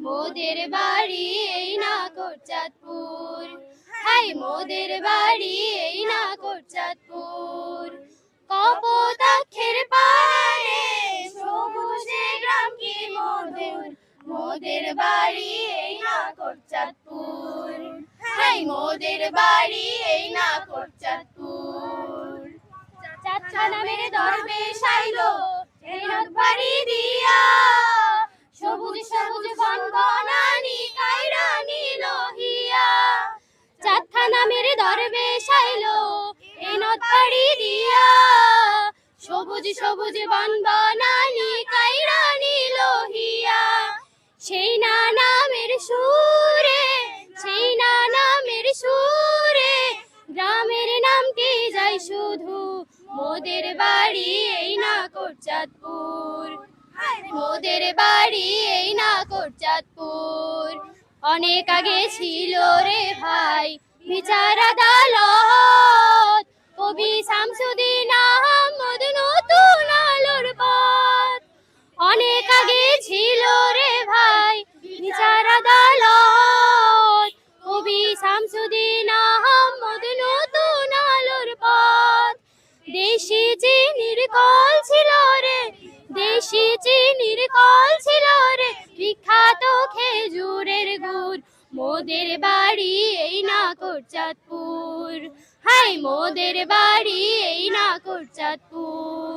মোদের বাড়ি এই নাকরচাঁদপুর, হাই মোদের বাড়ি এই নাকরচাঁদপুর। কপোতাক্ষের পাড়ে সবুজে গ্রাম কি মধুর, মোদের বাড়ি এই নাকরচাঁদপুর, হাই মোদের বাড়ি এই নাকরচাঁদপুর। চাচা নামের দরবেশ আইলো রেনত বাড়ি দিয়া, সবুজ সবুজ বনবনানি কাইরা নিল হিয়া। চাচা নামের দরবেশ আইলো রেনত বাড়ি দিয়া, সবুজ সবুজ বনবনানি কাইরা নিল হিয়া। সেই না নামের সুরে, সেই না নামের সুরে গ্রামের নামটি যায় শুধু, মোদের বাড়ি এই নাকরচাঁদপুর, মোদের বাড়ি এই নাকরচাঁদপুর। অনেক আগে ছিল রে ভাই বিচার আদালত, কবি শামসুদ্দিন আহমদ নতুন আলোর পথ। অনেক আগে ছিল রে ভাই বিচার আদালত, কবি শামসুদ্দিন আহমদ নতুন আলোর পথ। দেশি চিনির কল ছিল রে, দেশি চিনির কল ছিল রে, বিখ্যাত খেজুরের গুড়, মোদের বাড়ি এই নাকরচাঁদপুর, হাই মোদের বাড়ি এই নাকরচাঁদপুর।